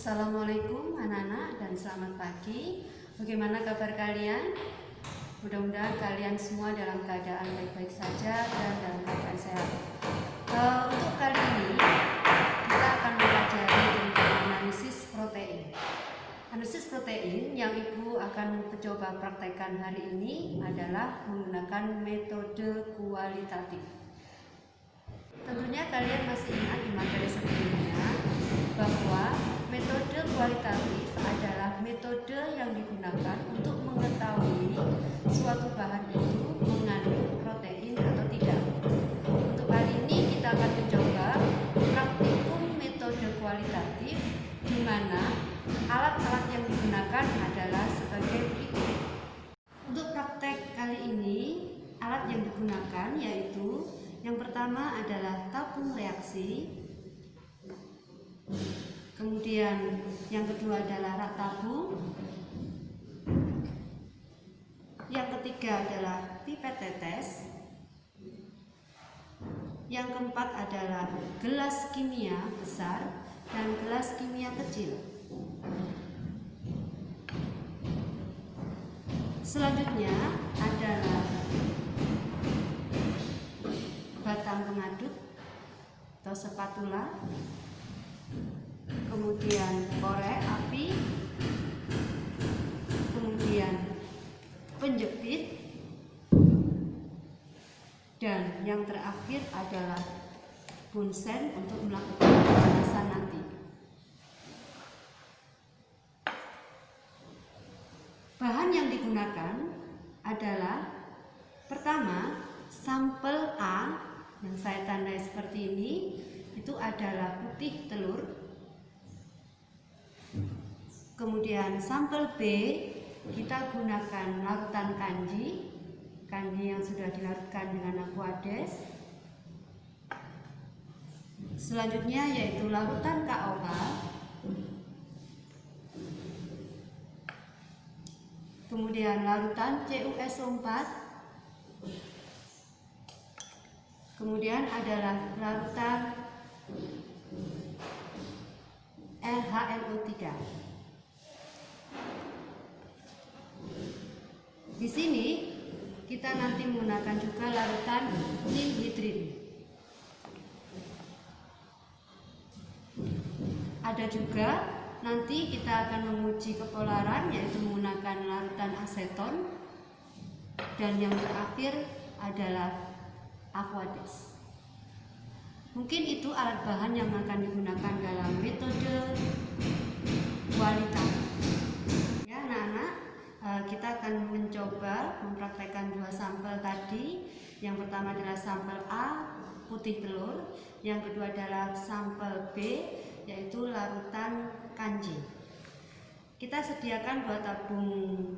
Assalamualaikum anak-anak dan selamat pagi. Bagaimana kabar kalian? Mudah-mudahan kalian semua dalam keadaan baik-baik saja dan dalam keadaan sehat. Untuk kali ini kita akan mempelajari tentang analisis protein. Analisis protein yang Ibu akan mencoba praktekkan hari ini adalah menggunakan metode kualitatif. Tentunya kalian masih ingat di materi sebelumnya bahwa metode kualitatif adalah metode yang digunakan untuk mengetahui suatu bahan itu mengandung protein atau tidak. Untuk kali ini kita akan mencoba praktikum metode kualitatif, di mana alat-alat yang digunakan adalah sebagai berikut. Untuk praktek kali ini, alat yang digunakan yaitu yang pertama adalah tabung reaksi. Kemudian yang kedua adalah rak tabung. Yang ketiga adalah pipet tetes. Yang keempat adalah gelas kimia besar dan gelas kimia kecil. Selanjutnya adalah batang pengaduk atau spatula. Kemudian korek api, kemudian penjepit, dan yang terakhir adalah bunsen untuk melakukan pemanasan nanti. Bahan yang digunakan adalah pertama sampel A yang saya tandai seperti ini, itu adalah putih telur. Kemudian sampel B kita gunakan larutan kanji yang sudah dilarutkan dengan aquades. Selanjutnya yaitu larutan KOH. Kemudian larutan CuSO4. Kemudian adalah larutan LHNO3. Di sini kita nanti menggunakan juga larutan ninhidrin. Ada juga nanti kita akan menguji kepolaran yaitu menggunakan larutan aseton. Dan yang terakhir adalah aquades. Mungkin itu alat bahan yang akan digunakan dalam metode kualitatif. Ya anak-anak, kita akan mencoba mempraktekkan dua sampel tadi. Yang pertama adalah sampel A, putih telur. Yang kedua adalah sampel B, yaitu larutan kanji. Kita sediakan dua tabung,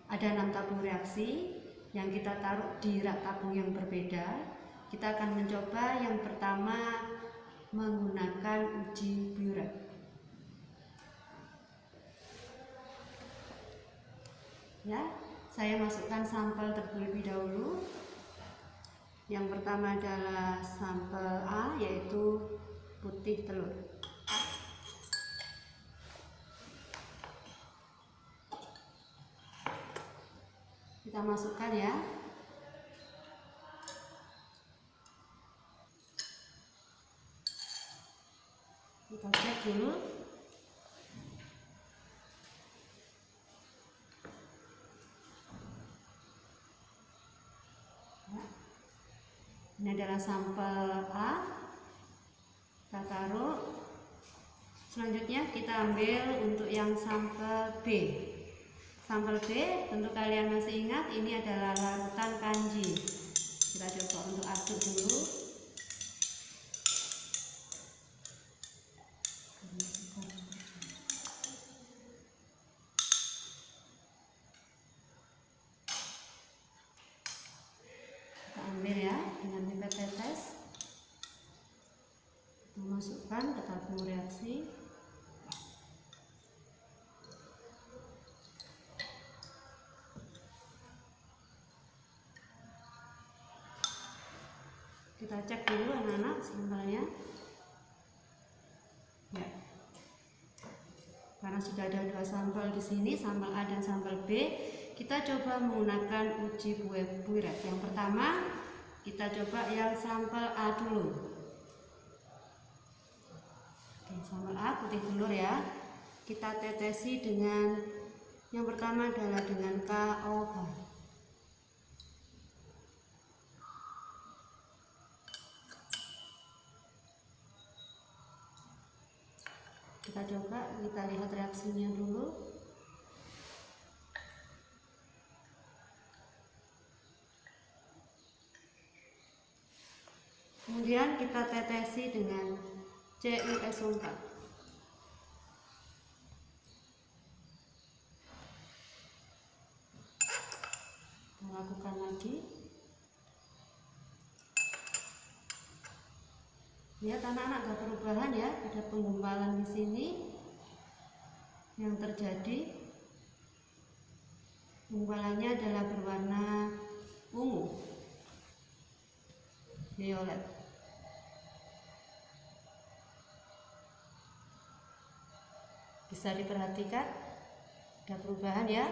ada 6 tabung reaksi yang kita taruh di rak tabung yang berbeda. Kita akan mencoba yang pertama menggunakan uji Biuret. Ya, saya masukkan sampel terlebih dahulu. Yang pertama adalah sampel A, yaitu putih telur. Kita masukkan ya. Kita cek dulu. Ini adalah sampel A. Kita taruh. Selanjutnya kita ambil untuk yang sampel B. Sampel B, tentu kalian masih ingat, ini adalah larutan kanji. Kita coba untuk aduk dulu. Kita ambil ya dengan pipet tetes. Kita masukkan ke tabung reaksi. Kita cek dulu anak-anak sampelnya. Ya. Karena sudah ada dua sampel di sini, sampel A dan sampel B, kita coba menggunakan uji Buiret. Yang pertama, kita coba yang sampel A dulu. Oke, sampel A putih telur ya. Kita tetesi dengan yang pertama adalah dengan KOH. Kita coba, kita lihat reaksinya dulu. Kemudian kita tetesi dengan CuSO4. Kita lakukan lagi. Lihat anak-anak, ada perubahan ya, ada penggumpalan di sini yang terjadi. Gumpalannya adalah berwarna ungu, violet. Bisa diperhatikan, ada perubahan ya.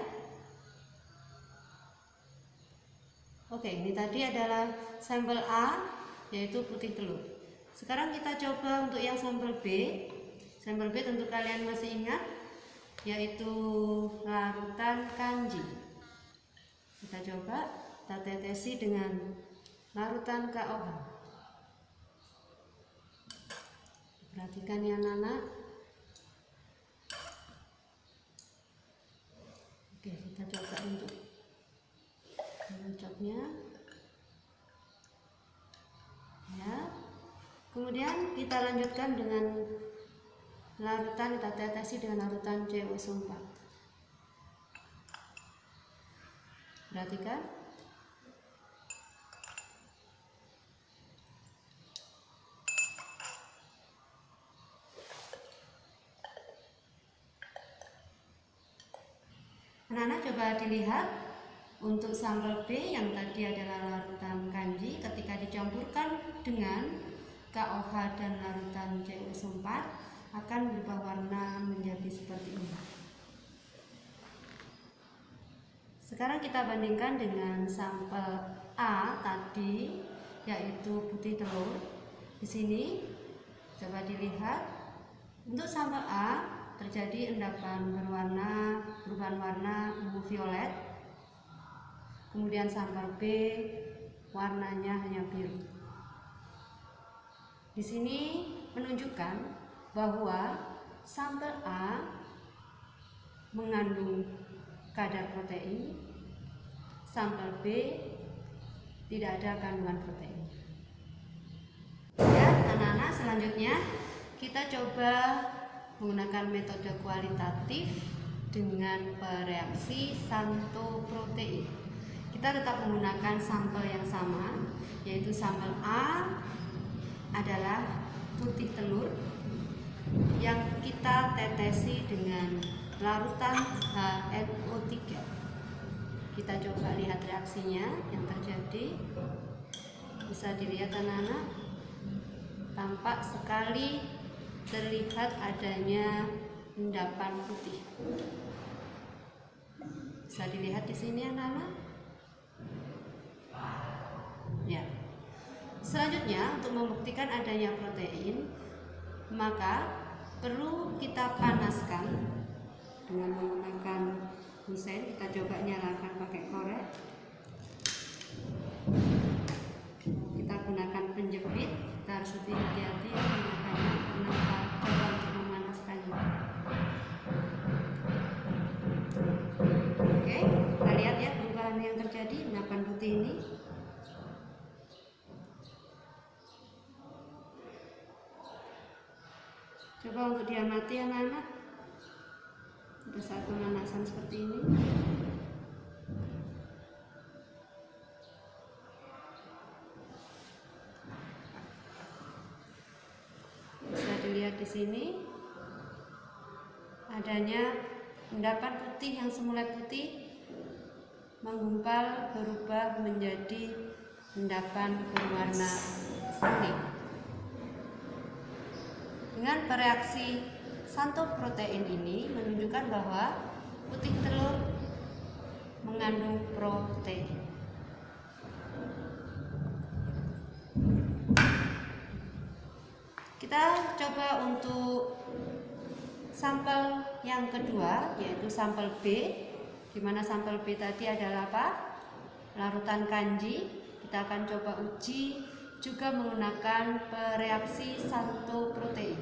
Oke, ini tadi adalah sampel A, yaitu putih telur. Sekarang kita coba untuk yang sampel B. Sampel B tentu kalian masih ingat, yaitu larutan kanji. Kita coba, kita tetesi dengan larutan KOH. Perhatikan ya anak-anak. Oke, kita coba untuk mencoknya. Ya. Kemudian kita lanjutkan dengan larutan, kita tetesi dengan larutan CuSO4. Perhatikan. Anak-anak coba dilihat untuk sampel B yang tadi adalah larutan kanji, ketika dicampurkan dengan KOH dan larutan CuSO4 akan berubah warna menjadi seperti ini. Sekarang kita bandingkan dengan sampel A tadi, yaitu putih telur. Di sini coba dilihat, untuk sampel A terjadi endapan perubahan warna ungu violet. Kemudian sampel B warnanya hanya biru. Di sini menunjukkan bahwa sampel A mengandung kadar protein, sampel B tidak ada kandungan protein. Ya, anak-anak, selanjutnya kita coba menggunakan metode kualitatif dengan bereaksi Santo protein. Kita tetap menggunakan sampel yang sama, yaitu sampel A adalah putih telur yang kita tetesi dengan larutan HNO3. Kita coba lihat reaksinya yang terjadi. Bisa dilihat anak-anak, tampak sekali terlihat adanya endapan putih. Bisa dilihat di sini anak-anak. Ya. Selanjutnya, untuk membuktikan adanya protein, maka perlu kita panaskan dengan menggunakan mesin. Kita coba nyalakan pakai korek. Kita gunakan penjepit. Kita harus lebih hati-hati menggunakannya karena kita coba untuk memanaskannya. Oke, kita lihat ya perubahan yang terjadi endapan putih ini. Coba untuk diamati anak-anak, pada saat pemanasan seperti ini. Bisa dilihat di sini adanya endapan putih yang semula putih menggumpal berubah menjadi endapan berwarna kuning. Dengan bereaksi santoprotein ini menunjukkan bahwa putih telur mengandung protein. Kita coba untuk sampel yang kedua, yaitu sampel B, di mana sampel B tadi adalah apa? Larutan kanji. Kita akan coba uji juga menggunakan pereaksi santoprotein.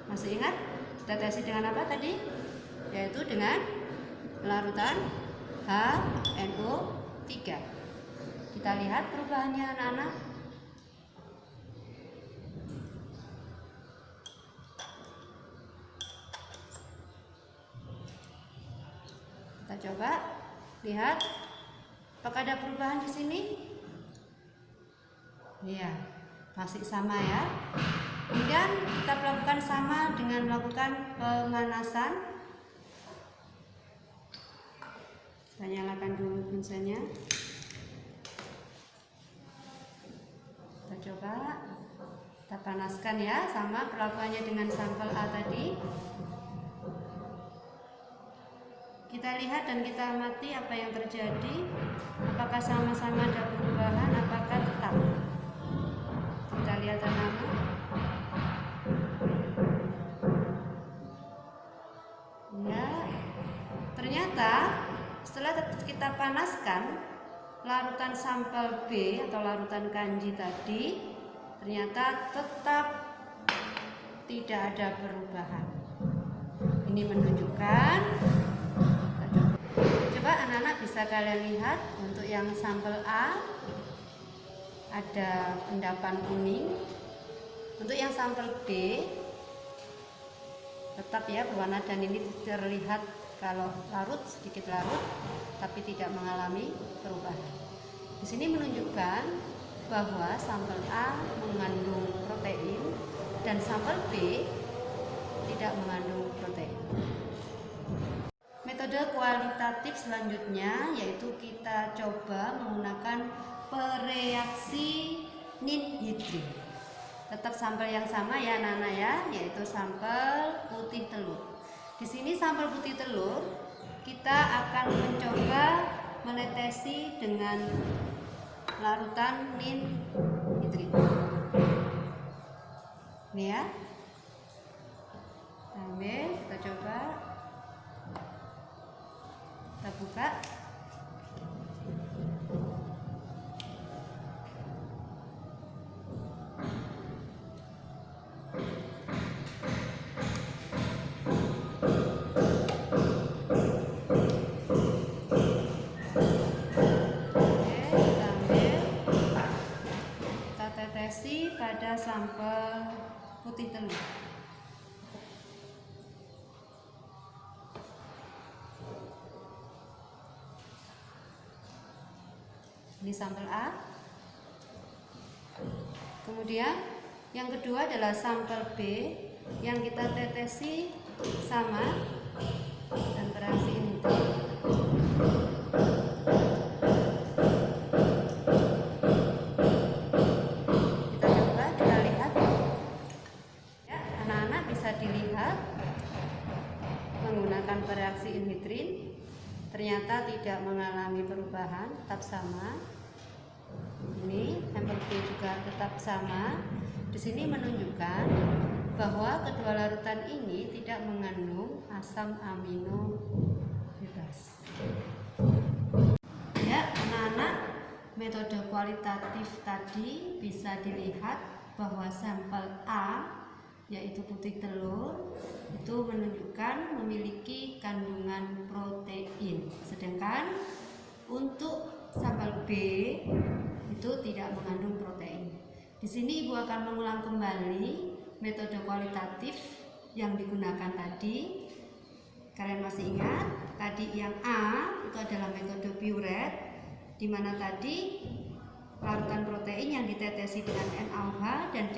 Masih ingat? Kita tes dengan apa tadi? Yaitu dengan larutan HNO3. Kita lihat perubahannya anak-anak. Kita coba lihat apakah ada perubahan di sini? Iya, masih sama ya. Kemudian kita lakukan sama dengan melakukan pemanasan. Saya nyalakan dulu mesinnya. Kita coba, kita panaskan ya, sama perlakuannya dengan sampel A tadi. Kita lihat dan kita amati apa yang terjadi. Apakah sama-sama ada perubahan, apakah tetap? Kita lihat anak-anak. Ya, ternyata setelah kita panaskan larutan sampel B atau larutan kanji tadi, ternyata tetap tidak ada perubahan. Ini menunjukkan, coba anak-anak bisa kalian lihat untuk yang sampel A ada endapan kuning. Untuk yang sampel B tetap ya berwarna, dan ini terlihat kalau larut, sedikit larut, tapi tidak mengalami perubahan. Di sini menunjukkan bahwa sampel A mengandung protein dan sampel B tidak mengandung protein. Metode kualitatif selanjutnya yaitu kita coba menggunakan pereaksi ninhidrin. Tetap sampel yang sama ya anak-anak ya, yaitu sampel putih telur. Di sini sampel putih telur kita akan mencoba menetesi dengan larutan ninhidrin. Ini ya. Kita ambil, kita coba. Kita buka. Tetesi pada sampel putih telur. Ini sampel A. Kemudian yang kedua adalah sampel B yang kita tetesi sama dan bereaksi ini. Menggunakan pereaksi inhidrin ternyata tidak mengalami perubahan, tetap sama. Ini sampel B juga tetap sama. Di sini menunjukkan bahwa kedua larutan ini tidak mengandung asam amino bebas. Ya, anak-anak, metode kualitatif tadi bisa dilihat bahwa sampel A yaitu putih telur itu menunjukkan memiliki kandungan protein, sedangkan untuk sampel B itu tidak mengandung protein. Di sini Ibu akan mengulang kembali metode kualitatif yang digunakan tadi. Kalian masih ingat? Tadi yang A itu adalah metode Biuret, di mana tadi larutan protein yang ditetesi dengan NaOH dan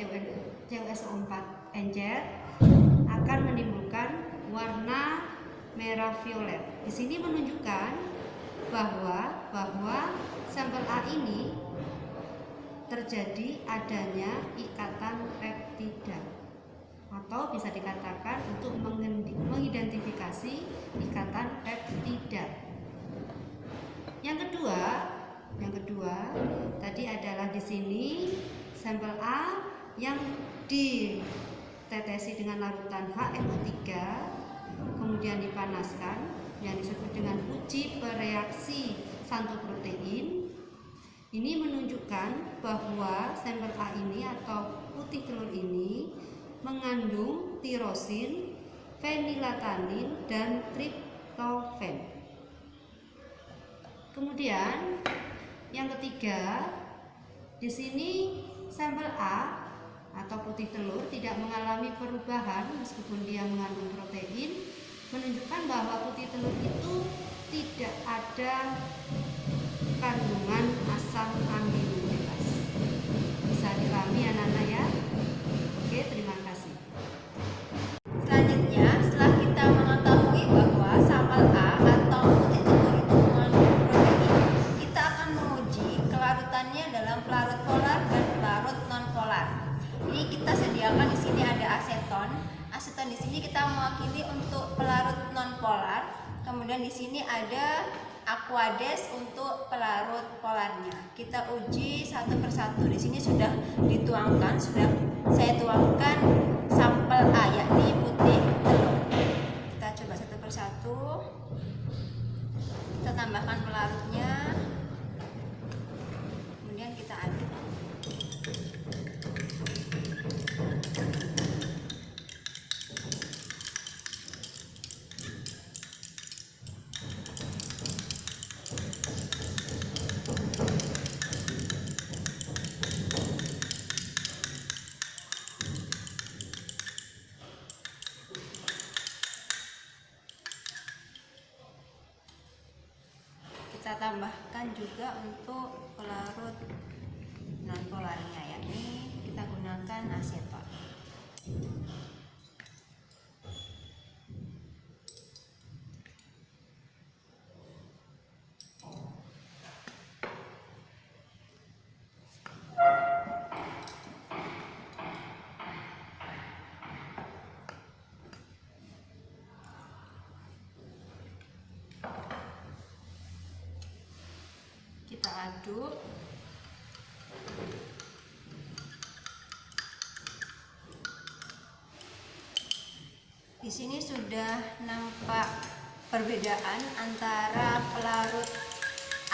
CuSO4 encer akan menimbulkan warna merah violet. Di sini menunjukkan bahwa sampel A ini terjadi adanya ikatan peptida atau bisa dikatakan untuk mengidentifikasi ikatan peptida. Yang kedua tadi adalah di sini sampel A yang ditetesi dengan larutan HNO3 kemudian dipanaskan yang disebut dengan uji bereaksi santoprotein. Ini menunjukkan bahwa sampel A ini atau putih telur ini mengandung tirosin, fenilalanin, dan triptofan. Kemudian yang ketiga, di sini sampel A atau putih telur tidak mengalami perubahan meskipun dia mengandung protein, menunjukkan bahwa putih telur itu tidak ada kandungan asam amino bebas. Bisa dipahami anak-anak ya? Oke, terima kasih. Selanjutnya, setelah kita mengetahui bahwa sampel A atau putih telur itu mengandung protein, kita akan menguji kelarutannya dalam pelarut polar dan pelarut non polar. Ini kita sediakan di sini ada aseton. Aseton di sini kita mewakili untuk pelarut non polar. Kemudian di sini ada Aquades untuk pelarut polarnya. Kita uji satu persatu. Di sini sudah dituangkan, sudah saya tuangkan sampel A yakni putih telur. Kita coba satu persatu. Kita tambahkan pelarutnya. Kemudian kita aduk. Kita tambahkan juga untuk pelarut non polarnya, yakni kita gunakan aseton. Kita aduk. Di sini sudah nampak perbedaan antara pelarut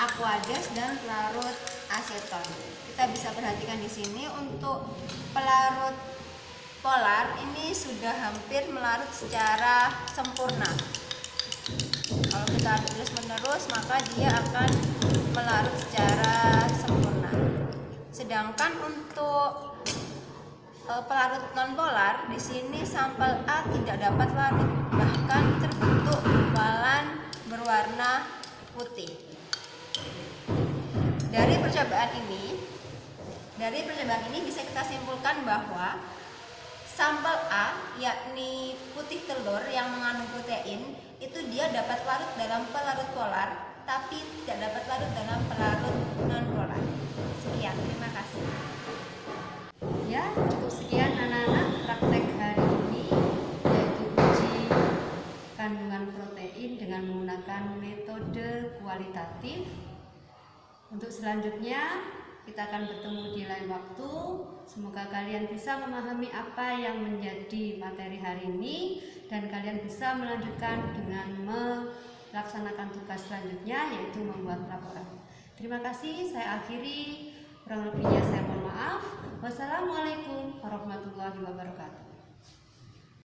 Aquades dan pelarut aseton. Kita bisa perhatikan di sini untuk pelarut polar ini sudah hampir melarut secara sempurna. Kalau kita aduk terus-menerus maka dia akan melarut secara sempurna. Sedangkan untuk pelarut non polar di sini sampel A tidak dapat larut, bahkan terbentuk gumpalan berwarna putih. Dari percobaan ini bisa kita simpulkan bahwa sampel A yakni putih telur yang mengandung protein itu dia dapat larut dalam pelarut polar tapi tidak dapat larut dalam pelarut non polar. Sekian, terima kasih. Ya, cukup sekian anak-anak praktek hari ini, yaitu uji kandungan protein dengan menggunakan metode kualitatif. Untuk selanjutnya kita akan bertemu di lain waktu. Semoga kalian bisa memahami apa yang menjadi materi hari ini dan kalian bisa melanjutkan dengan melaksanakan tugas selanjutnya, yaitu membuat laporan. Terima kasih, saya akhiri. Kurang lebihnya saya mohon maaf. Wassalamualaikum warahmatullahi wabarakatuh.